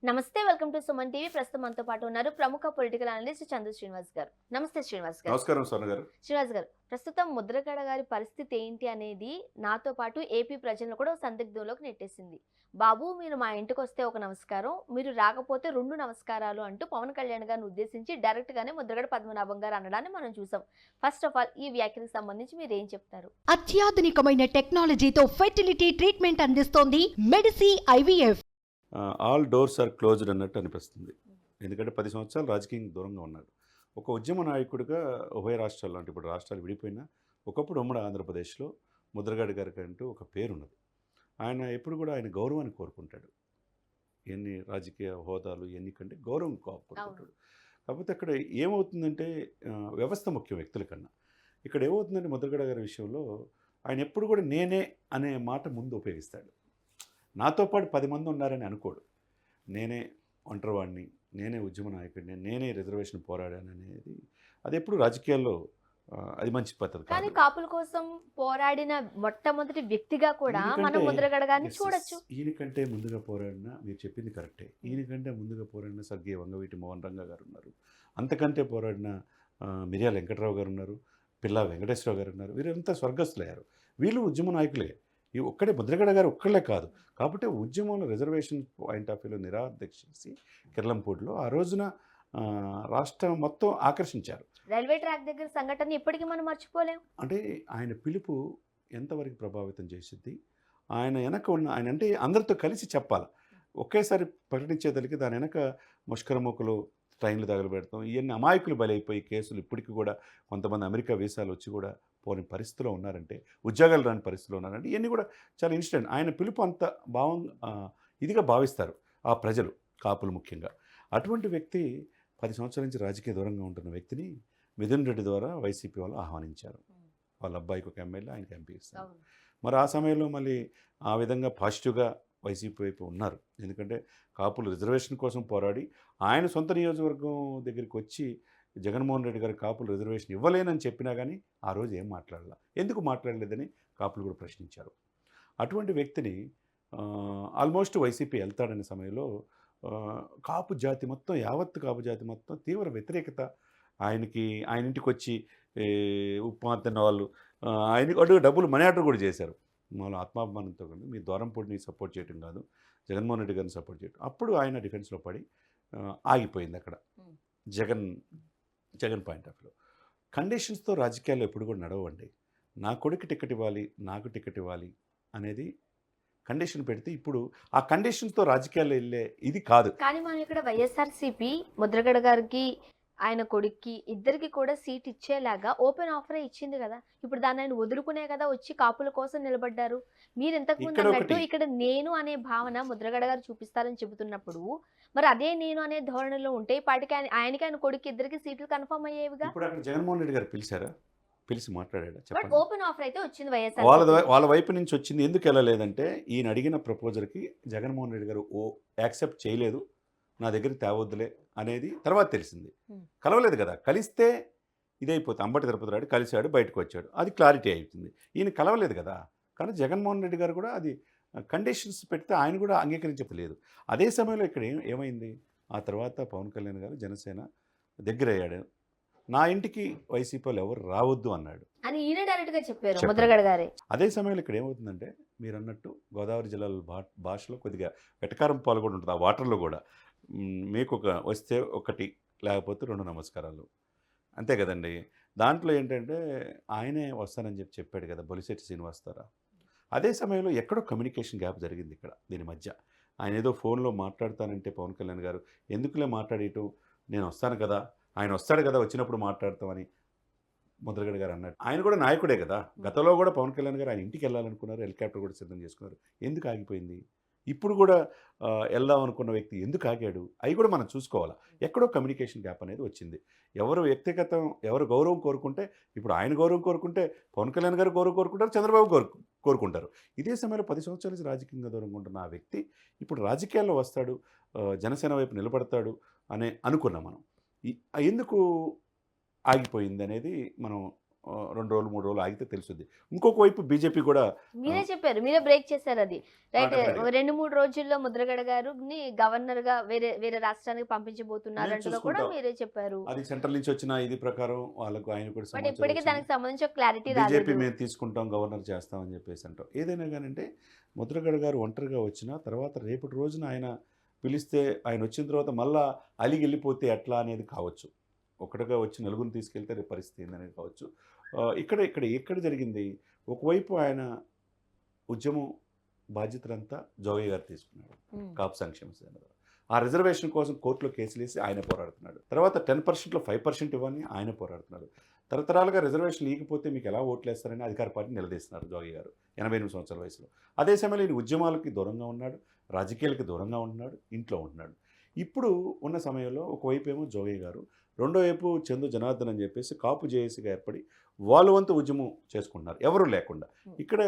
నమస్తే. Welcome to Suman TV. ప్రస్తుతం మనతో పాటు ఉన్నారు ప్రముఖ పొలిటికల్ అనలిస్ట్ చందు శ్రీనివాస్ గారు. నమస్తే శ్రీనివాస్ గారు. నమస్కారం స్వర్ణ గారు. శ్రీనివాస్ గారు, ప్రస్తుతం ముద్రగడ గారి పరిస్థితి ఏంటి అనేది నాతో పాటు ఏపీ ప్రజలను కూడా సందిగ్ధంలోకి నెట్టేసింది. బాబు, మీరు మా ఇంటికి వస్తే ఒక నమస్కారం, మీరు రాకపోతే 2 నమస్కారాలు అంటూ పవన్ కళ్యాణ్ గారిని ఉద్దేశించి డైరెక్ట్ గానే ముద్రగడ పద్మనాభం గారు అనడాన్ని మనం చూసాం. ఫస్ట్ ఆఫ్ ఆల్ ఈ వ్యాఖ్యలకు సంబంధించి మీరు ఏం చెప్తారు? అత్యాధునికమైన టెక్నాలజీతో ఫెర్టిలిటీ ట్రీట్మెంట్ అందిస్తోంది మెడిసి IVF. All doors are closed అన్నట్టు అనిపిస్తుంది. ఎందుకంటే 10 సంవత్సరాలు రాజకీయంగా దూరంగా ఉన్నాడు. ఒక ఉద్యమ నాయకుడిగా ఉభయ రాష్ట్రాల్లో, అంటే ఇప్పుడు రాష్ట్రాలు విడిపోయినా ఒకప్పుడు ఉమ్మడి ఆంధ్రప్రదేశ్లో ముద్రగడ గారికి అంటూ ఒక పేరున్నది. ఆయన ఎప్పుడు కూడా ఆయన గౌరవాన్ని కోరుకుంటాడు. ఎన్ని రాజకీయ హోదాలు ఎన్నికంటే గౌరవం కోరుకుంటాడు. కాకపోతే అక్కడ ఏమవుతుందంటే వ్యవస్థ ముఖ్యం వ్యక్తుల కన్నా. ఇక్కడ ఏమవుతుందంటే ముద్రగడ గారి విషయంలో ఆయన ఎప్పుడు కూడా నేనే అనే మాట ముందు ఉపయోగిస్తాడు. నాతో పాటు 10 మంది ఉన్నారని అనుకోడు. నేనే ఒంటరివాడిని, నేనే ఉద్యమ నాయకుడిని, నేనే రిజర్వేషన్ పోరాడాను అనేది అది ఎప్పుడు రాజకీయాల్లో అది మంచి పద్ధతి కానీ కాదు. కాపుల కోసం పోరాడిన మొట్టమొదటి వ్యక్తిగా కూడా మనం ముద్రగడ గారిని చూడొచ్చు. ఈయనకంటే ముందుగా పోరాడిన, మీరు చెప్పింది కరెక్టే, ఈయనకంటే ముందుగా పోరాడిన స్వర్గీయ వంగవీటి మోహన్ రంగా గారు ఉన్నారు. అంతకంటే పోరాడిన మిర్యాల వెంకటరావు గారు ఉన్నారు, పిల్లా వెంకటేశ్వరరావు గారు ఉన్నారు. వీరంతా స్వర్గస్థులయ్యారు. వీళ్ళు ఉద్యమ నాయకులే. ఈ ఒక్కడే ముద్రగడ గారు ఒక్కళ్ళే కాదు. కాబట్టి ఉద్యమంలో రిజర్వేషన్ పాయింట్ ఆఫ్ వ్యూలో నిరాదీక్ష చేసి కిర్లంపూడిలో ఆ రోజున రాష్ట్రం మొత్తం ఆకర్షించారు. రైల్వే ట్రాక్ దగ్గర సంఘటన ఇప్పటికీ మనం మర్చిపోలేం. అంటే ఆయన పిలుపు ఎంతవరకు ప్రభావితం చేసింది, ఆయన వెనక ఉన్న ఆయన అంటే అందరితో కలిసి చెప్పాలి. ఒకేసారి ప్రకటించేదలికి దాని వెనక ముష్కరముఖులు, ట్రైన్లు తగలబెడతాం, ఇవన్నీ అమాయకులు బలైపోయి కేసులు ఇప్పటికీ కూడా కొంతమంది అమెరికా వీసాలు వచ్చి కూడా పోని పరిస్థితిలో ఉన్నారంటే, ఉద్యోగాలు రాని పరిస్థితిలో ఉన్నారంటే, ఇవన్నీ కూడా చాలా ఇన్సిడెంట్. ఆయన పిలుపు అంత ఇదిగా భావిస్తారు ఆ ప్రజలు, కాపులు ముఖ్యంగా. అటువంటి వ్యక్తి 10 సంవత్సరాల నుంచి రాజకీయ దూరంగా ఉంటున్న వ్యక్తిని మిథున్ రెడ్డి ద్వారా వైసీపీ వాళ్ళు ఆహ్వానించారు. వాళ్ళ అబ్బాయికి ఒక ఎమ్మెల్యే, ఆయనకి ఎంపీ ఇస్తారు. మరి ఆ సమయంలో మళ్ళీ ఆ విధంగా పాజిటివ్గా వైసీపీ వైపు ఉన్నారు. ఎందుకంటే కాపులు రిజర్వేషన్ కోసం పోరాడి ఆయన సొంత నియోజకవర్గం దగ్గరికి వచ్చి జగన్మోహన్ రెడ్డి గారు కాపులు రిజర్వేషన్ ఇవ్వలేనని చెప్పినా కానీ ఆ రోజు ఏం మాట్లాడాల, ఎందుకు మాట్లాడలేదని కాపులు కూడా ప్రశ్నించారు. అటువంటి వ్యక్తిని ఆల్మోస్ట్ వైసీపీ వెళ్తాడనే సమయంలో కాపు జాతి మొత్తం, యావత్ కాపు జాతి మొత్తం తీవ్ర వ్యతిరేకత. ఆయన ఇంటికి వచ్చి ఉప్మా తిన్న వాళ్ళు ఆయనకు అడుగు డబ్బులు మనీ ఆర్డర్ కూడా చేశారు. మామూలు ఆత్మాభిమానంతో కానీ మీ ద్వారంపూడిని సపోర్ట్ చేయడం కాదు, జగన్మోహన్ రెడ్డి గారిని సపోర్ట్ చేయడం. అప్పుడు ఆయన డిఫెన్స్లో పడి ఆగిపోయింది అక్కడ జగన్ పాయింట్ ఆఫ్ వ్యూ. కండిషన్స్తో రాజకీయాల్లో ఎప్పుడు కూడా నడవండి. నా కొడుకు టికెట్ ఇవ్వాలి, నాకు టికెట్ ఇవ్వాలి అనేది కండిషన్ పెడితే ఇప్పుడు ఆ కండిషన్స్తో రాజకీయాల్లో వెళ్ళే ఇది కాదు. కానీ మనం ఇక్కడ వైఎస్ఆర్సీపీ ముద్రగడ గారికి, ఆయన కొడుక్కి ఇద్దరికి కూడా సీట్ ఇచ్చేలాగా ఓపెన్ ఆఫరే ఇచ్చింది కదా. ఇప్పుడు దాన్ని ఆయన వదులుకునే కదా వచ్చి కాపుల కోసం నిలబడ్డారు. మీరు ఇంతకు ముందు అన్నట్టు ఇక్కడ నేను అనే భావన ముద్రగడ గారు చూపిస్తారని చెబుతున్నప్పుడు, మరి అదే నేను అనే ధోరణిలో ఉంటే పాటికి ఆయనకి ఆయన కొడుకు ఇద్దరికి సీట్లు కన్ఫర్మ్ అయ్యేవిగా. ఇప్పుడు అక్కడ జగన్మోహన్ రెడ్డి గారు పిలిచారా, పిలిచి మాట్లాడాడా బట్ చెప్పండి. ఓపెన్ ఆఫర్ అయితే వచ్చింది వాళ్ళ వైపు నుంచి వచ్చింది. ఎందుకు వెళ్ళలేదంటే ఈయన అడిగిన ప్రపోజల్కి జగన్మోహన్ రెడ్డి గారు యాక్సెప్ట్ చేయలేదు, నా దగ్గరికి తేవద్దులే అనేది తర్వాత తెలిసింది. కలవలేదు కదా, కలిస్తే ఇదైపోతుంది. అంబటి తిరుపతి రెడ్డి కలిశాడు, బయటకు వచ్చాడు, అది క్లారిటీ అవుతుంది. ఈయన కలవలేదు కదా, కానీ జగన్మోహన్ రెడ్డి గారు కూడా అది కండిషన్స్ పెడితే ఆయన కూడా అంగీకరించలేదు. అదే సమయంలో ఇక్కడ ఏమైంది, ఆ తర్వాత పవన్ కళ్యాణ్ గారు జనసేన దగ్గర అయ్యాడు. నా ఇంటికి వైసీపీ వాళ్ళు ఎవరు రావద్దు అన్నాడు అని ఈయన డైరెక్ట్ గా చెప్పారు ముద్రగడ గారే. అదే సమయంలో ఇక్కడ ఏమవుతుందంటే, మీరు అన్నట్టు గోదావరి జిల్లాల భాషలో కొద్దిగా వెటకారం పాలు కూడా ఉంటుంది. ఆ వాటర్లో కూడా మీకు వస్తే ఒకటి, లేకపోతే 2 నమస్కారాలు, అంతే కదండి. దాంట్లో ఏంటంటే ఆయనే వస్తానని చెప్పాడు కదా బొలిశెట్టి శ్రీనివాస్ ద్వారా. అదే సమయంలో ఎక్కడో కమ్యూనికేషన్ గ్యాప్ జరిగింది ఇక్కడ దీని మధ్య. ఆయన ఏదో ఫోన్లో మాట్లాడతానంటే పవన్ కళ్యాణ్ గారు ఎందుకులే మాట్లాడేయటం, నేను వస్తాను కదా, ఆయన వస్తాడు కదా, వచ్చినప్పుడు మాట్లాడతామని ముద్రగడ గారు అన్నాడు. ఆయన కూడా నాయకుడే కదా. గతంలో కూడా పవన్ కళ్యాణ్ గారు ఆయన ఇంటికి వెళ్ళాలనుకున్నారు, హెలికాప్టర్ కూడా సిద్ధం చేసుకున్నారు. ఎందుకు ఆగిపోయింది? ఇప్పుడు కూడా వెళ్దాం అనుకున్న వ్యక్తి ఎందుకు ఆగాడు? అవి కూడా మనం చూసుకోవాలి. ఎక్కడో కమ్యూనికేషన్ గ్యాప్ అనేది వచ్చింది. ఎవరు వ్యక్తిగతం, ఎవరు గౌరవం కోరుకుంటే, ఇప్పుడు ఆయన గౌరవం కోరుకుంటే పవన్ కళ్యాణ్ గారు గౌరవం కోరుకుంటారు, చంద్రబాబు కోరుకుంటారు. ఇదే సమయంలో 10 సంవత్సరాల నుంచి రాజకీయంగా దూరంగా ఉంటున్న ఆ వ్యక్తి ఇప్పుడు రాజకీయాల్లో వస్తాడు, జనసేన వైపు నిలబడతాడు అనుకున్నాం మనం. ఎందుకు ఆగిపోయింది అనేది మనం 2 రోజులు 3 రోజులు ఆగితే తెలుస్తుంది. ఇంకొక వైపు బీజేపీ కూడా మీరే చెప్పారు, మీరే బ్రేక్ చేశారు అది, రైట్. definitely. 2-3 రోజుల్లో ముద్రగడ గారిని గవర్నర్ గా వేరే వేరే రాష్ట్రానికి పంపించబోతున్నారంటూ కూడా చూసుకుంటాం. మీరే చెప్పారు. అది సెంట్రల్ నుంచి వచ్చిన ఇది ప్రకారం వాళ్ళకు ఆయన కూడా బట్ సమాచారం ఇప్పటికీ వచ్చింది. దానికి సంబంధించి ఒక క్లారిటీ బీజేపీ రాలేదు. మేము తీసుకుంటాం, గవర్నర్ చేస్తామని చెప్పేసి అంటాం. ఏదైనా కానంటే ముద్రగడ గారు ఒంటరిగా వచ్చిన తర్వాత రేపటి రోజున ఆయన పిలిస్తే ఆయన వచ్చిన తర్వాత మళ్ళా అలిగి వెళ్ళిపోతే ఎట్లా అనేది కావచ్చు. ఒకటిగా వచ్చి నలుగురిని తీసుకెళ్తే రేపు పరిస్థితి ఏందనేది కావచ్చు. ఎక్కడ జరిగింది, ఒకవైపు ఆయన ఉద్యమం బాధ్యతలంతా జోగయ్య గారు తీసుకున్నాడు, కాపు సంక్షేమ సేన ద్వారా. ఆ రిజర్వేషన్ కోసం కోర్టులో కేసులు వేసి ఆయన పోరాడుతున్నాడు. తర్వాత 10%లో 5% ఇవ్వని ఆయన పోరాడుతున్నాడు. తరతరాలుగా రిజర్వేషన్ ఇవ్వకపోతే మీకు ఎలా ఓట్లేస్తారని అధికార పార్టీ నిలదీస్తున్నారు జోగయ్య గారు 88 సంవత్సరాల వయసులో. అదే సమయంలో ఈయన ఉద్యమాలకి దూరంగా ఉన్నాడు, రాజకీయాలకి దూరంగా ఉంటున్నాడు, ఇంట్లో ఉంటున్నాడు. ఇప్పుడు ఉన్న సమయంలో ఒకవైపు ఏమో జోగయ్య గారు, రెండో వైపు చందు జనార్దన్ అని చెప్పేసి కాపు జేఏసీగా ఏర్పడి వాళ్ళ వంతు ఉద్యమం చేసుకుంటున్నారు ఎవరు లేకుండా. ఇక్కడ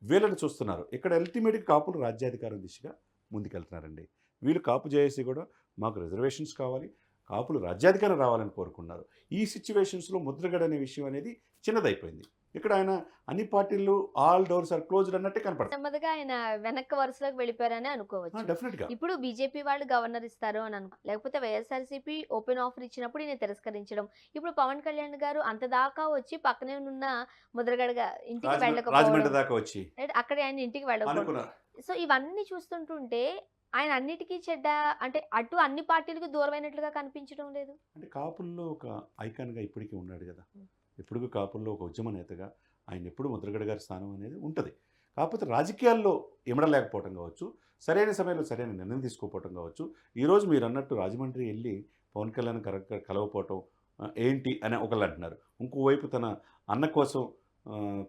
వీళ్ళని చూస్తున్నారు. ఇక్కడ అల్టిమేట్గా కాపులు రాజ్యాధికారం దిశగా ముందుకెళ్తున్నారండి. వీళ్ళు కాపు జేఏసీ కూడా మాకు రిజర్వేషన్స్ కావాలి, కాపులు రాజ్యాధికారం రావాలని కోరుకున్నారు. ఈ సిచ్యువేషన్స్లో ముద్రగడ అనే విషయం అనేది చిన్నదైపోయింది. ఇక్కడ ఆయన అన్ని పార్టీలు ఆల్ డోర్స్ ఆర్ క్లోజ్డ్ అన్నట్టే కనపడుతుంది. నెమ్మదిగా ఆయన వెనక్కి వరుసలోకి వెళ్ళిపోయారని అనుకోవచ్చు. డెఫినెట్గా ఇప్పుడు బీజేపీ వాళ్ళు గవర్నర్ ఇస్తారు అని అనుకో, లేకపోతే వైఎస్ఆర్సీపీ ఓపెన్ ఆఫర్ ఇచ్చినప్పుడు ఈయన తిరస్కరించడం, ఇప్పుడు పవన్ కళ్యాణ్ గారు అంత దాకా వచ్చి పక్కనే ఉన్న ముద్రగడ ఇంటికి రాజమండ్రి వెళ్ళకపోవడం, దాకా వచ్చి right? అక్కడ ఆయన ఇంటికి వెళ్ళకపోవడం. అనుకున్నారు. సో ఇవన్నీ చూస్తుంటుంటే ఆయన అన్నిటికీ చెడ్డ, అంటే అటు అన్ని పార్టీలకు దూరమైనట్లుగా కనిపించడం లేదు. అంటే కాపుల్లో ఒక ఐకాన్గా ఇప్పటికీ ఉన్నాడు కదా. ఎప్పుడు కాపుల్లో ఒక ఉద్యమ నేతగా ఆయన ఎప్పుడు ముద్రగడ గారి స్థానం అనేది ఉంటుంది. కాకపోతే రాజకీయాల్లో ఇమడలేకపోవటం కావచ్చు, సరైన సమయంలో సరైన నిర్ణయం తీసుకోకపోవటం కావచ్చు. ఈరోజు మీరు అన్నట్టు రాజమండ్రి వెళ్ళి పవన్ కళ్యాణ్ కలవపోవటం ఏంటి అని ఒకళ్ళు అంటున్నారు. ఇంకోవైపు తన అన్న కోసం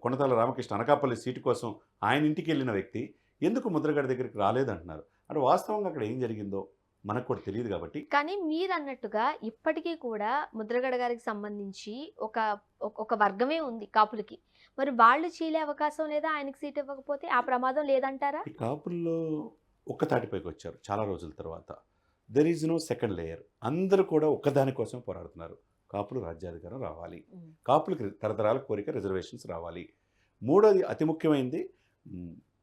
కొనతాల రామకృష్ణ అనకాపల్లి సీటు కోసం ఆయన ఇంటికి వెళ్ళిన వ్యక్తి ఎందుకు ముద్రగడ దగ్గరికి రాలేదంటున్నారు. అంటే వాస్తవంగా అక్కడ ఏం జరిగిందో మనకు కూడా తెలియదు కాబట్టి. కానీ మీరు అన్నట్టుగా ఇప్పటికీ కూడా ముద్రగడ గారికి సంబంధించి ఒక వర్గమే ఉంది కాపులకి. మరి వాళ్ళు చీలే అవకాశం లేదా, ఆయనకి సీట్ ఇవ్వకపోతే ఆ ప్రమాదం లేదంటారా? ఈ కాపుల్లో ఒక్క తాటిపైకి వచ్చారు చాలా రోజుల తర్వాత. There is no second layer. అందరూ కూడా ఒక్కదాని కోసం పోరాడుతున్నారు. కాపులు రాజ్యాధికారం రావాలి, కాపులకి తరతరాల కోరిక రిజర్వేషన్స్ రావాలి. మూడోది అతి ముఖ్యమైనది,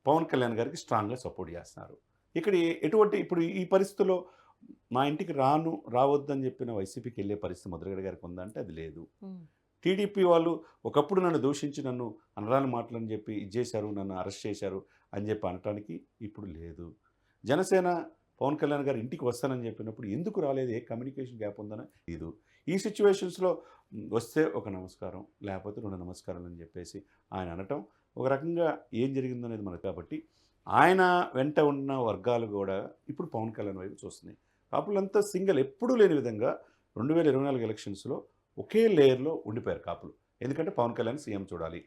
పవన్ కళ్యాణ్ గారికి స్ట్రాంగ్గా సపోర్ట్ చేస్తున్నారు. ఇక్కడ ఎటువంటి ఇప్పుడు ఈ పరిస్థితుల్లో మా ఇంటికి రావద్దని చెప్పిన వైసీపీకి వెళ్ళే పరిస్థితి ముద్రగడ గారికి ఉందంటే అది లేదు. టీడీపీ వాళ్ళు ఒకప్పుడు నన్ను దూషించి నన్ను అనరాని మాటలని చెప్పి ఇచ్చేశారు, నన్ను అరెస్ట్ చేశారు అని చెప్పి అనటానికి ఇప్పుడు లేదు. జనసేన పవన్ కళ్యాణ్ గారు ఇంటికి వస్తానని చెప్పినప్పుడు ఎందుకు రాలేదు, ఏ కమ్యూనికేషన్ గ్యాప్ ఉందని లేదు. ఈ సిచ్యువేషన్స్లో వస్తే ఒక నమస్కారం, లేకపోతే 2 నమస్కారాలు అని చెప్పేసి ఆయన అనటం ఒక రకంగా ఏం జరిగిందనేది మనకు. కాబట్టి ఆయన వెంట ఉన్న వర్గాలు కూడా ఇప్పుడు పవన్ కళ్యాణ్ వైపు చూస్తున్నాయి. కాపులంతా సింగిల్ ఎప్పుడూ లేని విధంగా 2024 ఎలక్షన్స్లో ఒకే లేయర్లో ఉండిపోయారు కాపులు. ఎందుకంటే పవన్ కళ్యాణ్ సీఎం చూడాలి,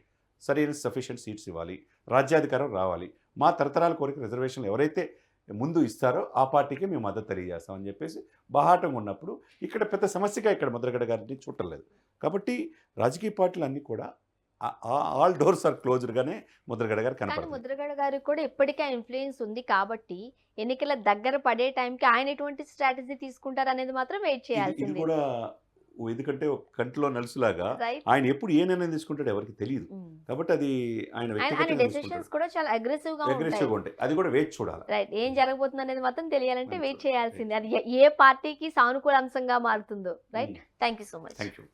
సరైన సఫిషియెంట్ సీట్స్ ఇవ్వాలి, రాజ్యాధికారం రావాలి, మా తరతరాల కోరిక రిజర్వేషన్లు ఎవరైతే ముందు ఇస్తారో ఆ పార్టీకి మేము మద్దతు తెలియజేస్తామని చెప్పేసి బాహాటంగా ఉన్నప్పుడు ఇక్కడ పెద్ద సమస్యగా ఇక్కడ ముద్రగడ గారిని చూడలేదు. కాబట్టి రాజకీయ పార్టీలు అన్నీ కూడా ఆల్ డోర్స్ ఆర్ క్లోజ్డ్గానే ముద్రగడ గారు కానీ కనపడుతుంది. ముద్రగడ గారికి కూడా ఇప్పటికే ఇన్ఫ్లుయెన్స్ ఉంది కాబట్టి ఎన్నికల దగ్గర పడే టైంకి ఆయన ఎటువంటి స్ట్రాటజీ తీసుకుంటారు అనేది మాత్రం వెయిట్ ఇది చేయాల్సింది, కూడా ఎందుకంటే ఒక కంటిలో నలుసులాగా రైట్. ఆయన ఎప్పుడు ఏ నిర్ణయం తీసుకుంటాడో ఎవరికి తెలియదు. కాబట్టి అది ఆయన ఆయన వ్యక్తిగతంగా డెసిషన్స్ కూడా చాలా అగ్రెసివ్ గా ఉంటాయి, అగ్రెసివ్గా ఉంటాయి. అది కూడా వేచి చూడాలి. రైట్. ఏం జరగబోతుంది అనేది మాత్రం తెలియాలంటే మనం వెయిట్ చూడాలి. చేయాల్సింది, అది ఏ పార్టీకి సానుకూల అంశంగా మారుతుందో, right. Thank you so much. Thank you.